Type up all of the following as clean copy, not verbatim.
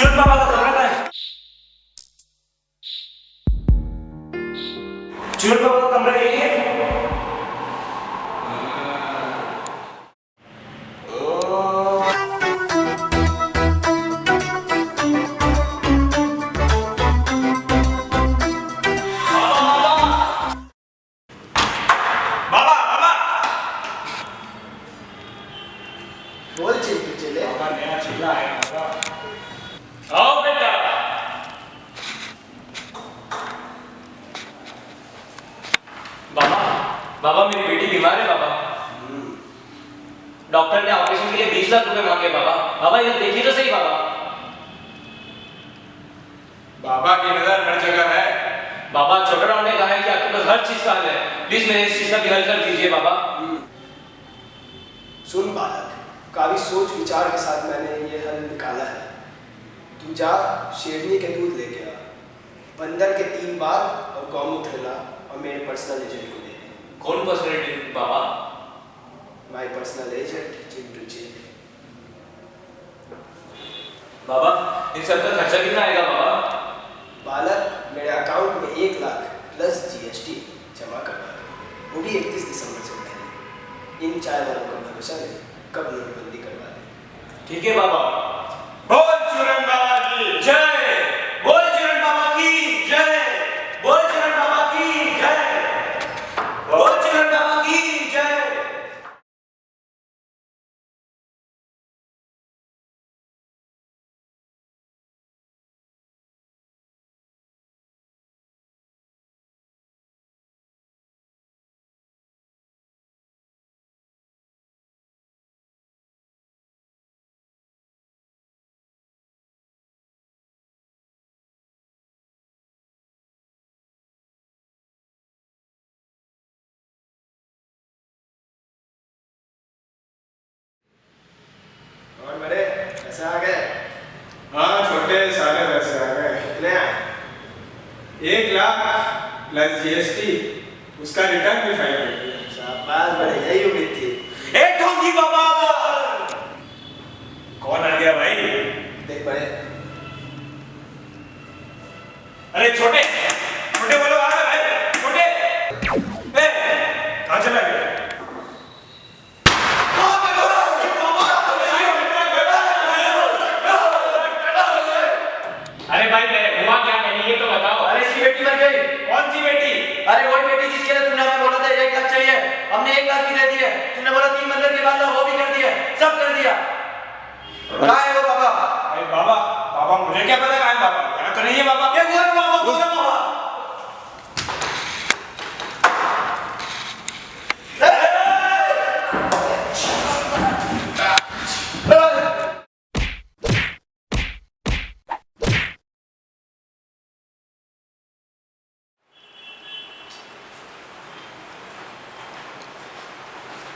चुरन बाबा का कमरा कहाँ है? चुरन बाबा का कमरा यही है? बोल चिंटू चले। बाबा नया चूल्हा आया बाबा। आओ बेटा। बाबा बाबा मेरी बेटी बीमार है बाबा। डॉक्टर ने ऑपरेशन के लिए 20 लाख रुपए मांगे बाबा। बाबा इधर देखिए तो सही बाबा। बाबा की नजर हर जगह है। बाबा छोटा राव ने कहा है कि आपके पास हर चीज का हल है। प्लीज मेरे इस चीज का भी हल कर दीजिए बाबा। सुन बालक, काफी सोच विचार के साथ मैंने ये हल निकाला है। तू जा शेरनी के दूध लेके आ, बंदर के 3 बार और गौमूत्र ला और मेरे पर्सनल एजेंट को दे दे। कौन पर्सनल बाबा? My personal agent Chintu ji. बाबा इन सब का खर्चा कितना आएगा बाबा? बालक, मेरे अकाउंट में 1 लाख प्लस जीएसटी जमा करवा दो, वो भी 31 दिसंबर से पहले। इन चाय वालों का भरोसा नहीं, कब नोटबंदी करवा दे। ठीक है बाबा। बोल चूरन बाबा की जय। बोल चुरन बाबा की जय। बोल चुरन बाबा की जय। बोल चुरन बाबा की जय। और बड़े ऐसे आ गए? हाँ छोटे सारे पैसे आ गए। कितने आए? 1 लाख प्लस जीएसटी, उसका रिटर्न भी फाइल कर दिया। शाबाश बड़े, यही उम्मीद थी। एक ढोंगी बाबा। कौन आ गया भाई? देख बड़े, अरे छोटे छोटे बोलो आ रहा भाई। छोटे कहाँ चला गया? अरे भाई हुआ क्या? मैंने ये तो बताओ। अरे इसकी बेटी मर गई। कौन सी बेटी? अरे वही बेटी जिसके लिए तुमने हमें बोला था 1 लाख चाहिए, हमने 1 लाख भी दे दिए। तुमने बोला 3 मंदिर के बाद वो भी कर दिया, सब कर दिया। कहाँ है वो बाबा? अरे बाबा बाबा मुझे क्या पता कहाँ है बाबा? यहाँ तो नहीं है बाबा। ये वो है बाबा, वो है बाबा।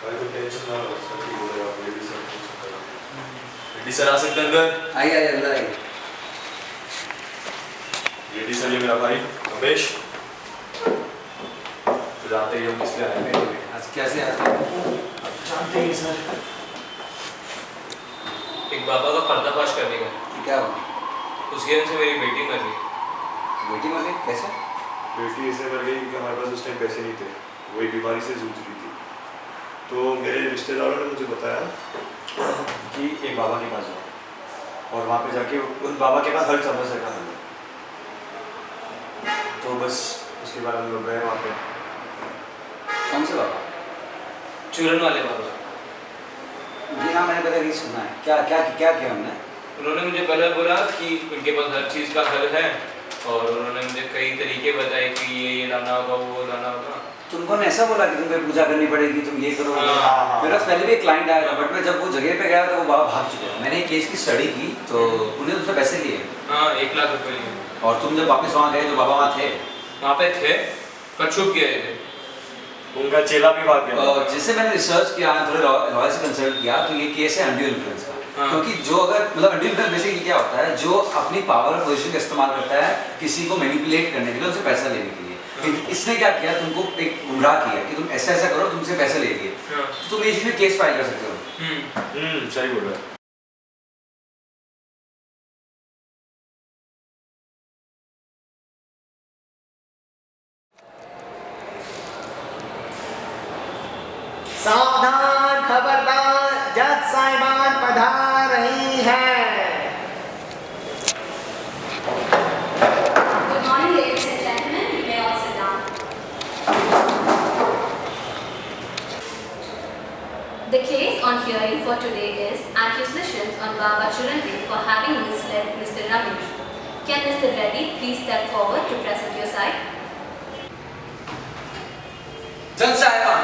भाई तुम टेंशन ना लो, सब ठीक हो जाएगा। मेरे भी सब कुछ होगा। रेड्डी सर आ सकते हैं अंदर? आई आई अंदर आई। रेड्डी सर ये मेरा भाई रमेश। तो जानते ही हम किस लिए आए हैं। आज कैसे आते हैं? जानते ही सर। एक बाबा का पर्दाफाश करने का। क्या हुआ? उस गेम से मेरी बेटी मर गई। बेटी मर गई? कैसे? बेटी इसलिए मर गई क्योंकि हमारे पास उस टाइम पैसे नहीं थे, वो एक बीमारी से जूझ रही थी। तो मेरे रिश्तेदारों ने मुझे बताया कि एक बाबा के पास जाओ और वहाँ पे जाके उन बाबा के पास हर समस्या का हल है। तो बस उसके बाद हम लोग गए वहाँ पे। कौन से बाबा? चूरन वाले बाबा। जी हाँ, मैंने पहले नहीं सुना है। क्या क्या क्या किया हमने? उन्होंने मुझे पहले बोला कि उनके पास हर चीज़ का हल है और उन्होंने मुझे कई तरीके बताए कि ये लाना होगा, वो लाना होगा। तुमको ने ऐसा बोला कि तुम्हें पूजा करनी पड़ेगी, तुम ये करो। हाँ। मेरे पास पहले भी एक क्लाइंट आया था, बट मैं जब वो जगह पे गया तो वो बाबा भाग चुके थे। मैंने एक केस की स्टडी की तो उन्हें तुमसे पैसे लिए। हाँ 1 लाख रुपए लिए। और तुम जब वापस वहाँ गए तो बाबा वहाँ थे? वहाँ पे थे पर छुप गए थे। उनका चेला भी भाग गया। और जैसे मैंने रिसर्च किया, थोड़े लॉयर से कंसल्ट किया, तो ये केस है अनड्यू इन्फ्लुएंस का। क्योंकि जो अगर मतलब अनड्यू इन्फ्लुएंस बेसिकली क्या होता है, जो अपनी पावर और पोजीशन का इस्तेमाल करता है किसी को मैनिपुलेट करने के लिए, उनसे पैसा लेने के लिए। इसने क्या किया, तुमको एक गुमराह किया कि तुम ऐसा ऐसा करो, तुमसे पैसे ले लिए। तो तुम इसी में केस फाइल कर सकते हो। सही बोल रहा है। सावधान खबरदार, जज साहिबान पधार रही है। Good morning, ladies and gentlemen. You may all sit down. The case on hearing for today is accusations on Baba Chirandeep for having misled Mr. Ramesh. Can Mr. Reddy please step forward to present your side? जज साहिबान,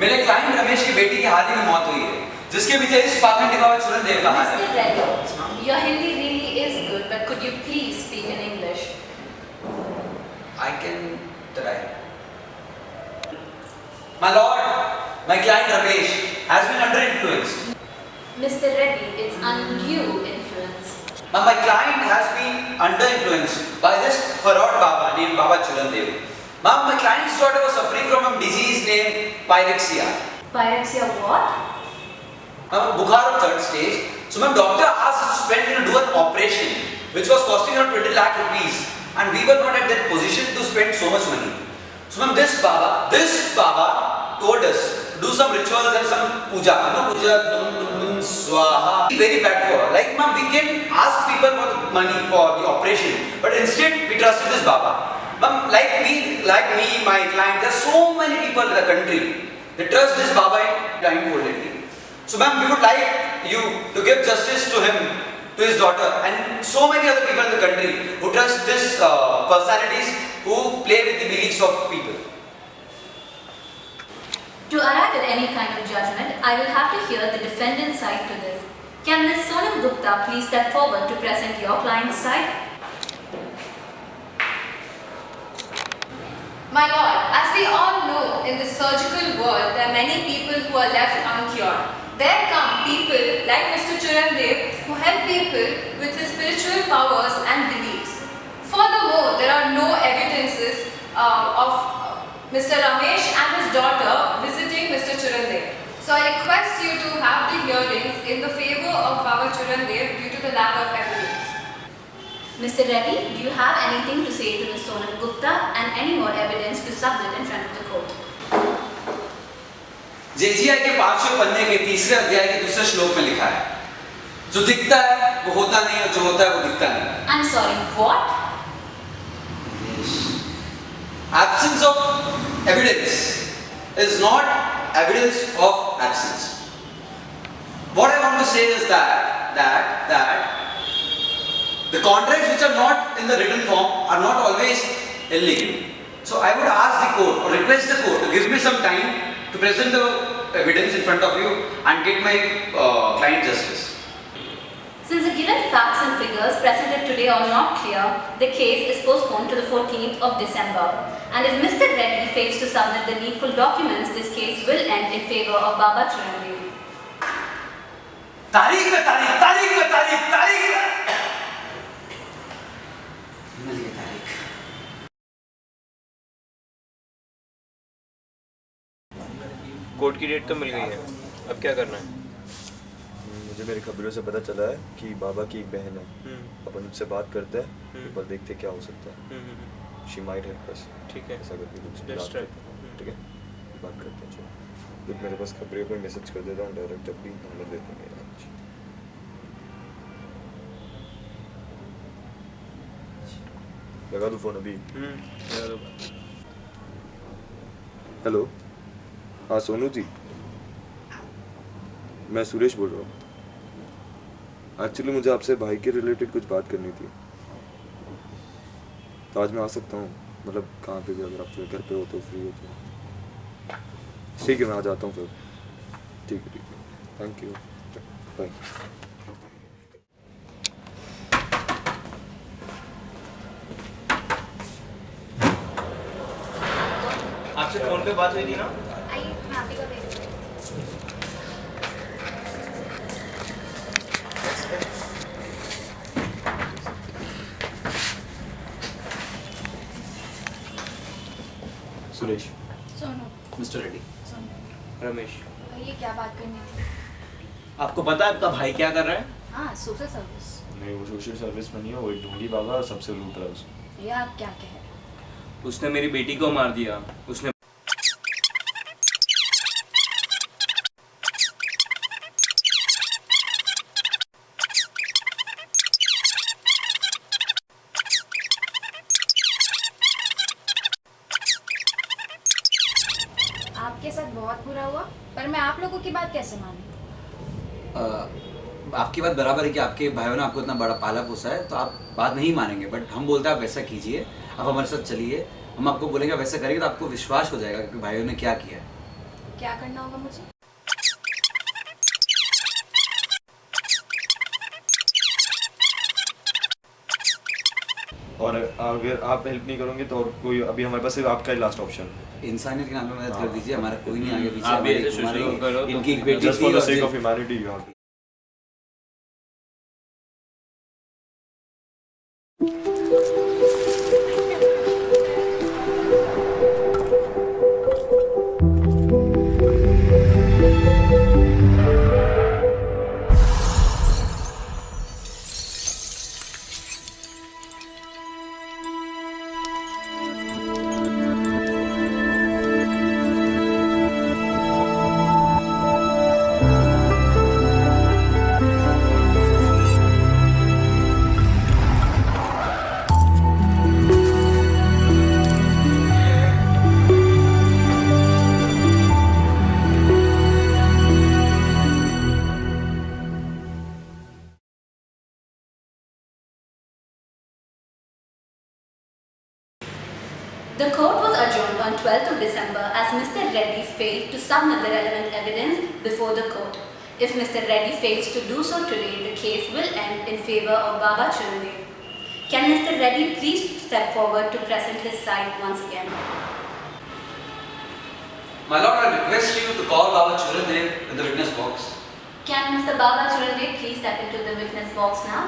मेरे client Ramesh की बेटी की हाल ही में मौत हुई है, जिसके पीछे इस पाखंडी बाबा चिरंदेव का हाथ है। Mr. Reddy, your Hindi really is good, but could you please speak in English? I can try. My lord, my client Ramesh has been under influence. Mr. Reddy, it's undue influence. Now my client has been under influence by this fraud Baba named Baba Chirandev. Ma'am, my client's daughter was suffering from a disease named pyrexia. Pyrexia what? Bukhar of third stage. So my doctor asked us to spend do an operation which was costing around 20 lakh rupees, and we were not at that position to spend so much money. So ma'am, this Baba told us to do some rituals and some puja. Swaha. Very bad for her. Like ma'am, we can ask people for the money for the operation, but instead we trusted this Baba. Ma'am, like me, my client, there are so many people in the country. They trust this Baba blindfoldedly. So ma'am, we would like you to give justice to him, to his daughter, and so many other people in the country who trust this personalities who play with the beliefs of people. To arrive at any kind of judgment, I will have to hear the defendant's side to this. Can Ms. Sonam Gupta please step forward to present your client's side? My lord, as we all know, in the surgical world, there are many people who are left uncured. There come people like Mr. Chirandev who help people with his spiritual powers and beliefs. Furthermore, there are no evidences of Mr. Ramesh and his daughter visiting Mr. Chirandev. So I request you to have the hearings in the favor of Baba Chirandev due to the lack of evidence. Mr. Reddy, do you have anything to say to Ms. Sonam Gupta and any more evidence to submit in front of the court? JGI के 5वें पन्ने के 3रे अध्याय के दूसरे श्लोक में लिखा है, जो दिखता है वो होता नहीं और जो होता है वो दिखता नहीं। I'm sorry, what? Absence of evidence is not evidence of absence. What I want to say is that the contracts which are not in the written form are not always illegal. So I would ask the court or request the court to give me some time to present the evidence in front of you and get my client justice. Since the given facts and figures presented today are not clear, the case is postponed to the 14th of December. And if Mr. Reddy fails to submit the needful documents, this case will end in favor of Baba Chirandev. तारीख में मिल गई तारीख। Court की date तो मिल गई है, अब क्या करना है? मुझे मेरे खबरों से पता चला है कि बाबा की एक बहन है। अपन उससे बात करते हैं, पर देखते क्या हो सकता है। She might help us. ठीक है, ऐसा करके कुछ Just बात try. करते हैं, ठीक है? बात करते हैं। चलो, फिर मेरे पास खबरें कोई मैसेज कर देता हूँ डायरेक्ट, जब भी नंबर दे देंगे आज। लगा दूँ फोन अभी? हेलो, हाँ सोनू जी, मैं सुरेश बोल रहा हूँ। एक्चुअली मुझे आपसे भाई के रिलेटेड कुछ बात करनी थी, तो आज मैं आ सकता हूँ? मतलब कहाँ पे भी, अगर आप घर पे हो तो फ्री हो तो ठीक है, मैं आ जाता हूँ फिर। ठीक है, थैंक यू, बाय। आपसे फोन पे बात हुई थी ना? आइए, मैं आप ही को भेज दूँ। सुरेश। सोनू। मिस्टर रेड्डी। सोनू। रमेश, ये क्या बात करनी थी? आपको पता है आपका भाई क्या कर रहा है? हाँ, सोशल सर्विस। नहीं, वो सोशल सर्विस में नहीं है, वो एक ढूंढी बाबा और सबसे लूट रहा है उसको। ये आप क्या कह रहे हैं? उसने मेरी बेटी को मार दिया। उसने आपके साथ बहुत बुरा हुआ, पर मैं आप लोगों की बात कैसे मानूं? आपकी बात बराबर है कि आपके भाइयों ने आपको इतना बड़ा पाला पोसा है, तो आप बात नहीं मानेंगे, बट हम बोलते हैं आप वैसा कीजिए, आप हमारे साथ चलिए, हम आपको बोलेंगे वैसा करेंगे तो आपको विश्वास हो जाएगा कि भाइयों ने क्या किया है। क्या करना होगा मुझे? और अगर आप हेल्प नहीं करोगे तो और कोई, अभी हमारे पास सिर्फ आपका ही लास्ट ऑप्शन है। इंसानियत के नाम पे मदद कर दीजिए, हमारा कोई नहीं आगे पीछे। आप भी ऐसे हमारी- शुरू करो तो इनकी एक बेटी जस्ट फॉर द थी सेक और of humanity you have. The court was adjourned on 12th of December as Mr. Reddy failed to submit the relevant evidence before the court. If Mr. Reddy fails to do so today, the case will end in favor of Baba Chirandev. Can Mr. Reddy please step forward to present his side once again? My lord, I request you to call Baba Chirandev in the witness box. Can Mr. Baba Chirandev please step into the witness box now?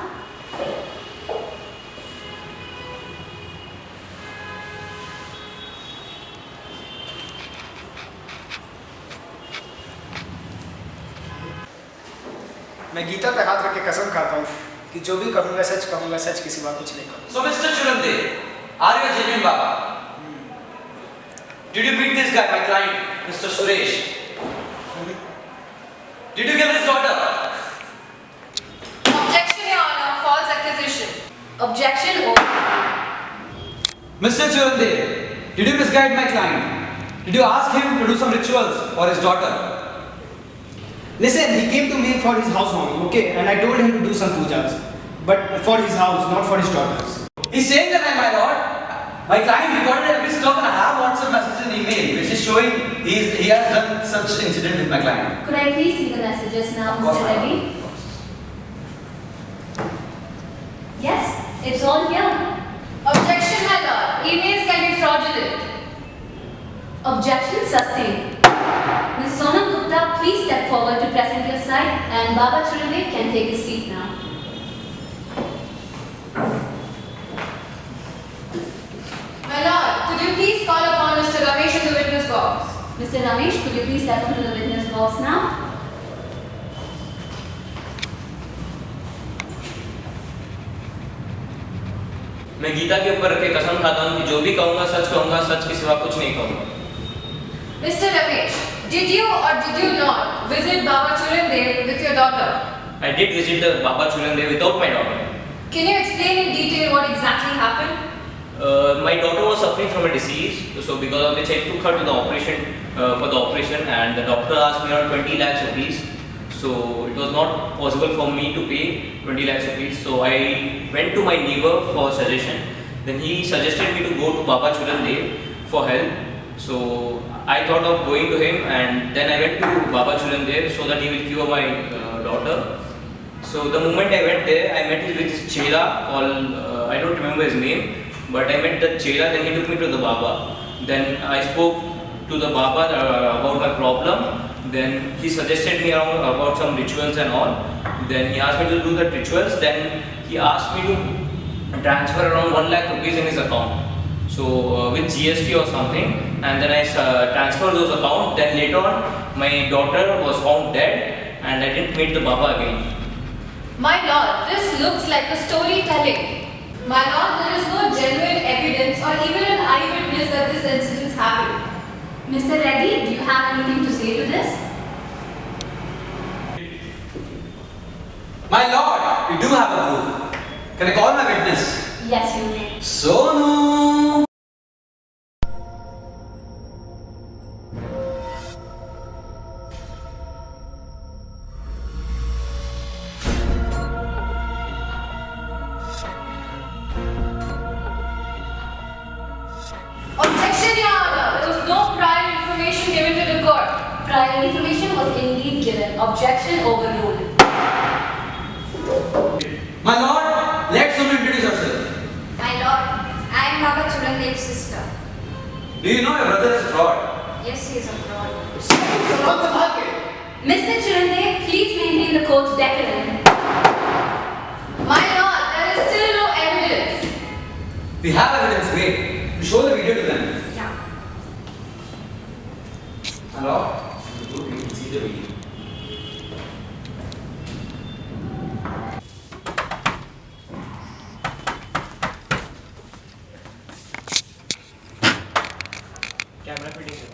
मैं गीता पे हाथ रख के कसम खाता हूँ कि जो भी कहूँगा सच के सिवा कुछ नहीं कहूँगा। So Mr. Chirandev, are you a genuine Baba? Did you meet this guy, my client, Mr. Suresh? Did you kill his daughter? Objection, Your Honor. False accusation. Objection over. Mr. Chirandev, did you misguide my client? Did you ask him to do some rituals for his daughter? Listen, he came to me for his housewarming, okay, and I told him to do some pujas, but for his house, not for his daughters. He's saying that, my lord. My client recorded every stop and I have WhatsApp messages and email which is showing he has done such incident with my client. Could I please see the messages now, Of course, Mr. my lord. Reddy? Yes, it's all here. Objection, my lord. Emails can be fraudulent. Objection sustained. Ms. Sonam Gupta, please step forward to present your side, and Baba Chirandev can take his seat now. My lord, could you please call upon Mr. Ramesh in the witness box? Mr. Ramesh, could you please step into the witness box now? मैं गीता के ऊपर रख के कसम खाता हूँ कि जो भी कहूँगा, सच के सिवा कुछ नहीं कहूँगा। Mr. Ramesh, did you or did you not visit Baba Chirandev with your daughter? I did visit the Baba Chirandev without my daughter. Can you explain in detail what exactly happened? My daughter was suffering from a disease, so because of which I took her to the operation for the operation, and the doctor asked me around 20 lakhs rupees. So it was not possible for me to pay 20 lakhs rupees. So I went to my neighbor for suggestion. Then he suggested me to go to Baba Chirandev for help. So I thought of going to him, and then I went to Baba Chirandev so that he will cure my daughter. So the moment I went there, I met with his chela called I don't remember his name, but I met the chela. Then he took me to the Baba. Then I spoke to the Baba about my problem. Then he suggested me about some rituals and all. Then he asked me to do the rituals. Then he asked me to transfer around 1 lakh rupees in his account. So with GST or something, and then I transferred those accounts. Then later on, my daughter was found dead, and I didn't meet the Baba again. My lord, this looks like a storytelling. My lord, there is no genuine evidence or even an eyewitness that this incident happened. Mr. Reddy, do you have anything to say to this? My lord, we do have a proof. Can I call my witness? Yes, you may. Sonu! Objection overruled. My lord, let someone introduce yourself. My lord, I am Baba Churandev's sister. Do you know your brother is a fraud? Yes, he is a fraud. Mr. Chirandev, please maintain the court's decorum. My lord, there is still no evidence. We have evidence. Wait. We show the video to them. Yeah. My lord, you can see the video. Camera fitting करो।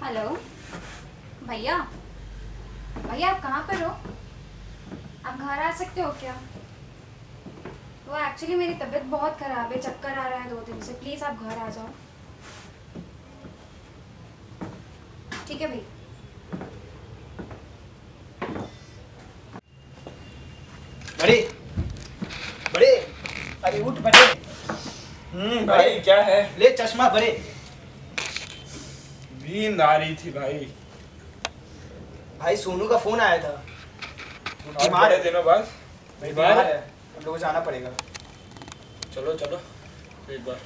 Hello भैया, भैया आप कहाँ पर हो? आप घर आ सकते हो क्या? वो एक्चुअली मेरी तबीयत बहुत ख़राब है, चक्कर आ रहा है 2 दिन से, प्लीज़ आप घर आ जाओ। ठीक है भैया। बड़े बड़े, अरे उठ बड़े। भाई क्या है? ले चश्मा बड़े। नींद आ रही थी भाई। भाई सोनू का फोन आया था। आज बड़े दिनों बाद बीमार है, हम लोग को जाना पड़ेगा। चलो चलो एक बार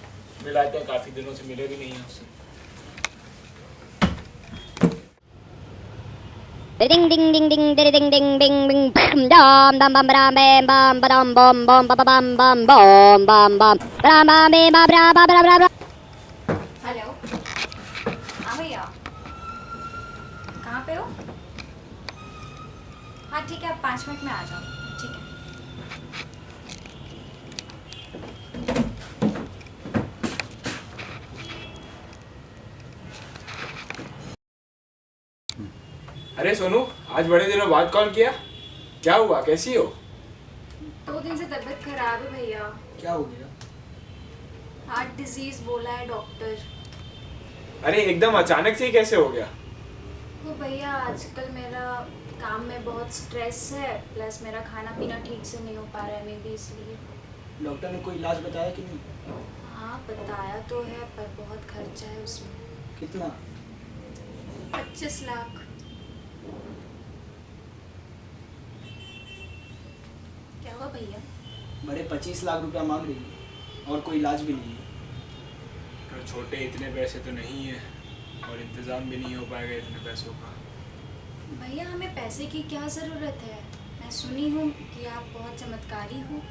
मिलाते हैं, काफी दिनों से मिले भी नहीं हैं उससे। Ding ding ding ding ding ding ding ding ding dum dum bum bam bam bam bam bum bum bum bum bum bum bum bum bam bam bam bam bam bam bam। Hello, हाँ भैया, कहाँ पे हो? हाँ ठीक है, आप 5 minute में आ जाओ। ठीक है। अरे सोनू, आज बड़े दिनों बाद कॉल किया, क्या हुआ, कैसी हो? 2 दिन से तबीयत खराब है भैया। क्या हो गया? हार्ट डिजीज बोला है डॉक्टर। अरे एकदम अचानक से ही कैसे हो गया? वो भैया आजकल मेरा काम में बहुत स्ट्रेस है, प्लस मेरा खाना पीना ठीक से नहीं हो पा रहा है, मे बी इसलिए। डॉक्टर ने कोई इलाज बताया कि नहीं? हाँ बताया तो है, पर बहुत खर्चा है उसमें। कितना? 25 लाख। क्या हुआ भैया? बड़े 25 लाख रुपया मांग रही है और कोई इलाज भी नहीं है। तो छोटे इतने पैसे तो नहीं है और इंतज़ाम भी नहीं हो पाएगा इतने पैसों का। भैया हमें पैसे की क्या ज़रूरत है? मैं सुनी हूँ कि आप बहुत चमत्कारी हो।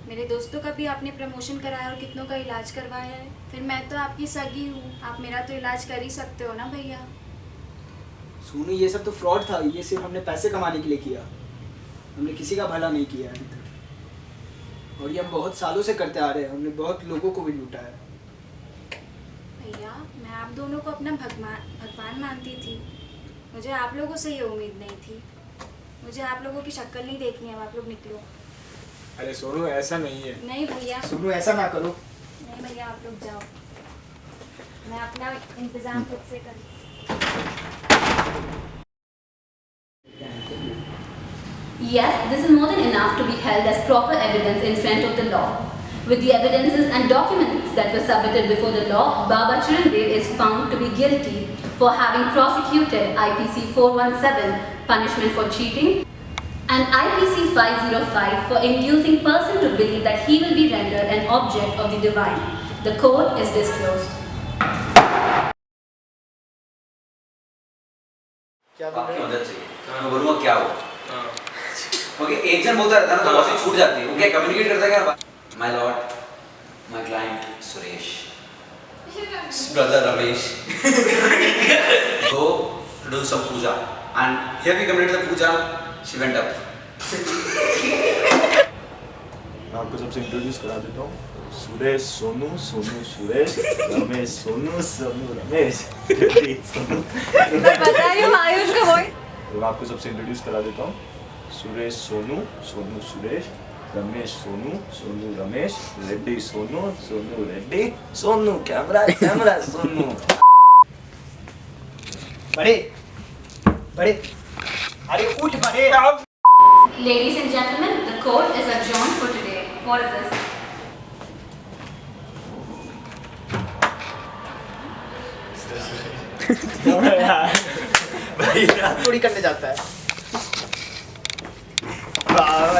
मेरे दोस्तों का भी आपने प्रमोशन कराया और कितनों का इलाज करवाया है। फिर मैं तो आपकी सगी हूँ, आप मेरा तो इलाज कर ही सकते हो ना भैया। सुनो, ये सब तो फ्रॉड था, ये सिर्फ हमने पैसे कमाने के लिए किया, हमने किसी का भला नहीं किया अभी तक। और ये हम बहुत सालों से करते आ रहे हैं, हमने बहुत लोगों को भी लूटा है। भैया मैं आप दोनों को अपना भगवान मानती थी, मुझे आप लोगों से ये उम्मीद नहीं थी। मुझे आप लोगों की शक्ल नहीं देखनी है, आप लोग निकलो। अरे सोनू ऐसा नहीं है। नहीं भैया, सुनो ऐसा ना करो। नहीं भैया आप लोग जाओ, मैं अपना इंतजाम खुद से कर। Yes, this is more than enough to be held as proper evidence in front of the law. With the evidences and documents that were submitted before the law, Baba Chirandev is found to be guilty for having prosecuted IPC 417, punishment for cheating, and IPC 505 for inducing person to believe that he will be rendered an object of the divine. The court is disclosed. क्या आपकी मदद चाहिए, मैं बोलूँगा क्या हो। Okay, एक जन बोलता रहता है ना तो बहुत सी छूट जाती है। वो क्या कम्युनिकेट करता है क्या? My Lord, my client Suresh. brother Ramesh. Go do some puja. And here we completed the puja. She went up. मैं आपको सबसे इंट्रोड्यूस करा देता हूँ। सुरेश सोनू, सोनू सुरेश, रमेश सोनू, सोनू रमेश। बताइए आयुष का वॉइस। तो मैं आपको सबसे इंट्रोड्यूस करा देता हूँ। Suresh Sonu, Sonu Suresh, Ramesh Sonu, Sonu Ramesh, Reddy Sonu, Sonu Reddy, Sonu camera, camera Sonu. बड़े बड़े अरे उठ बड़े। Ladies and gentlemen, the court is adjourned for today. What is this? चोरी करने जाता है। वाह